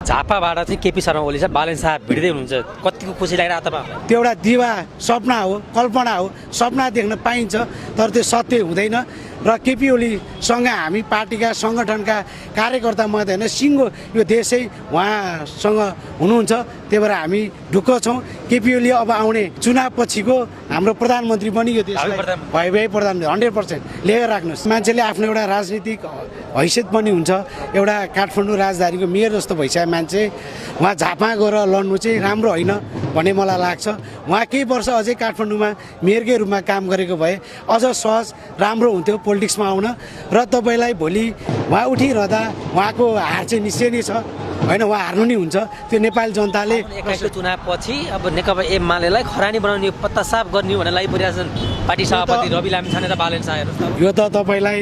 झापाबाट चाहिँ केपी शर्मा ओली साहब बालेन साहब भिड्दै हुनुहुन्छ, कतिको खुसी लागिरहेको तपाईँ? त्यो एउटा दिवा सपना हो, कल्पना हो, सपना देख्न पाइन्छ तर त्यो सत्य हुँदैन। र केपी ओलीसँग हामी पार्टीका सङ्गठनका कार्यकर्ता मात्रै होइन, सिङ्गो यो देशै उहाँसँग हुनुहुन्छ। त्यही भएर हामी ढुक्क छौँ। केपी ओली अब आउने चुनाव पछिको हाम्रो प्रधानमन्त्री पनि यो देशलाई भए प्रधानमन्त्री 100% लिएर राख्नुहोस्। मान्छेले आफ्नो एउटा राजनीतिक हैसियत पनि हुन्छ। एउटा काठमाडौँ राजधानीको मेयर जस्तो भइसक्यो मान्छे, उहाँ झापा गएर लड्नु चाहिँ राम्रो होइन भन्ने मलाई लाग्छ। उहाँ केही वर्ष अझै काठमाडौँमा मेयरकै रूपमा काम गरेको भए अझ सहज राम्रो हुन्थ्यो पोलिटिक्समा आउन। र तपाईँलाई भोलि उहाँ उठिरहँदा उहाँको हार चाहिँ निश्चय नै छ होइन, उहाँ हार्नु नै हुन्छ। त्यो नेपाली जनताले 21 चुनावपछि अब नेकपा एमालेलाई खरानी बनाउने पत्ता साफ गर्ने भनेर लागिपरिरहेछन् पार्टी सभापति रवि लामिछाने र बालेन साहब। यो त तपाईँलाई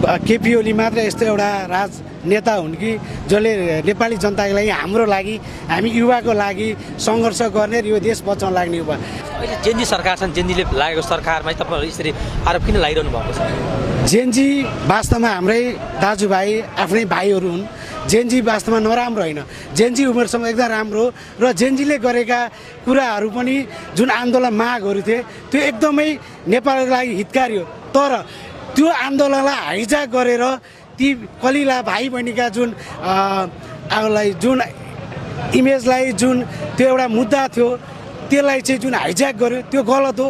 केपी ओली मात्र यस्तो एउटा राजनेता हुन् कि जसले नेपाली जनताको लागि, हाम्रो लागि, हामी युवाको लागि सङ्घर्ष गर्ने र यो देश बचाउन लाग्ने युवा। अहिले जेनजी सरकार छन्, जेनजीले लागेको सरकारमा तपाईँहरू यसरी आरोप किन लगाइरहनु भएको छ? जेनजी वास्तवमा हाम्रै दाजुभाइ, आफ्नै भाइहरू हुन्। जेनजी वास्तवमा नराम्रो होइन, जेनजी उमेरसँग एकदम राम्रो र जेनजीले गरेका कुराहरू पनि जुन आन्दोलन मागहरू थिए त्यो एकदमै नेपालको लागि हितकारी हो। तर त्यो आन्दोलनलाई हाइज्याक गरेर ती कलिला भाइ बहिनीका जुन जुन इमेजलाई, जुन त्यो एउटा मुद्दा थियो त्यसलाई चाहिँ जुन हाइज्याक गर्यो त्यो गलत हो।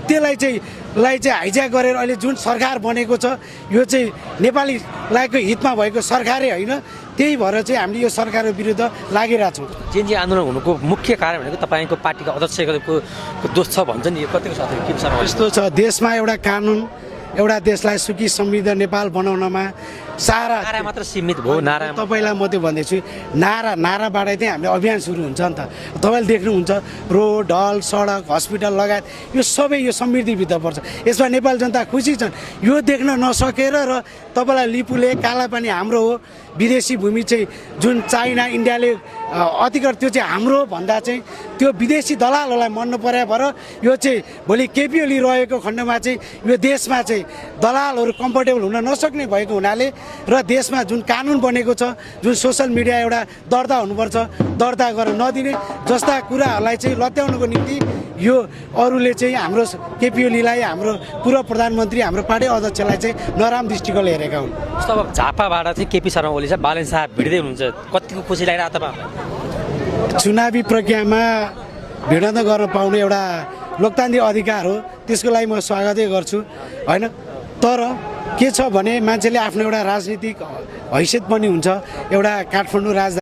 त्यसलाई चाहिँ हाइज्याक गरेर अहिले जुन सरकार बनेको छ यो चाहिँ नेपालीको हितमा भएको सरकारै होइन। त्यही भएर चाहिँ हामीले यो सरकारको विरुद्ध लागिरहेछौँ। जेनजी आन्दोलन हुनुको मुख्य कारण भनेको तपाईँको पार्टीको अध्यक्षको दोष छ भन्छ नि, यो कतिको साथ के छ? यस्तो छ, देशमा एउटा कानुन, एउटा देशलाई सुखी समृद्ध नेपाल बनाउनमा नारा मात्र सीमित भयो। नारा तपाईँलाई म त्यो भन्दैछु, नाराबाट चाहिँ हामीले अभियान सुरु हुन्छ नि त। तपाईँले देख्नुहुन्छ रोड, हल, सडक, हस्पिटल लगायत यो सबै यो समृद्धिभित्र पर्छ। यसमा नेपाली जनता खुसी छन्। यो देख्न नसकेर र तपाईँलाई लिपुले कालापानी हाम्रो हो, विदेशी भूमि चाहिँ जुन चाइना इन्डियाले अधिकार त्यो चाहिँ हाम्रो भन्दा चाहिँ त्यो विदेशी दलालहरूलाई मन पर्या भएर यो चाहिँ भोलि केपी ओली रहेको खण्डमा चाहिँ यो देशमा चाहिँ दलालहरू कम्फर्टेबल हुन नसक्ने भएको हुनाले र देशमा जुन कानुन बनेको छ, जुन सोसल मिडिया एउटा दर्ता हुनुपर्छ, दर्ता गरेर नदिने जस्ता कुराहरूलाई चाहिँ लत्याउनुको निम्ति यो अरूले चाहिँ हाम्रो केपी ओलीलाई, हाम्रो पूर्व प्रधानमन्त्री, हाम्रो पार्टी अध्यक्षलाई चाहिँ नराम्रो दृष्टिकोणले हेरेका हुन्। जस्तो अब झापाबाट चाहिँ केपी शर्मा ओली साहब बालेन साहब भिड्दै हुनुहुन्छ, कतिको खुसी लागिरहेको तपाईँ? चुनावी प्रक्रियामा भिडन्त गर्न पाउने एउटा लोकतान्त्रिक अधिकार हो, त्यसको लागि म स्वागतै गर्छु होइन। तर के छ भने मान्छेले आफ्नो एउटा राजनीतिक हैसियत पनि हुन्छ। एउटा काठमाडौँ राजधानी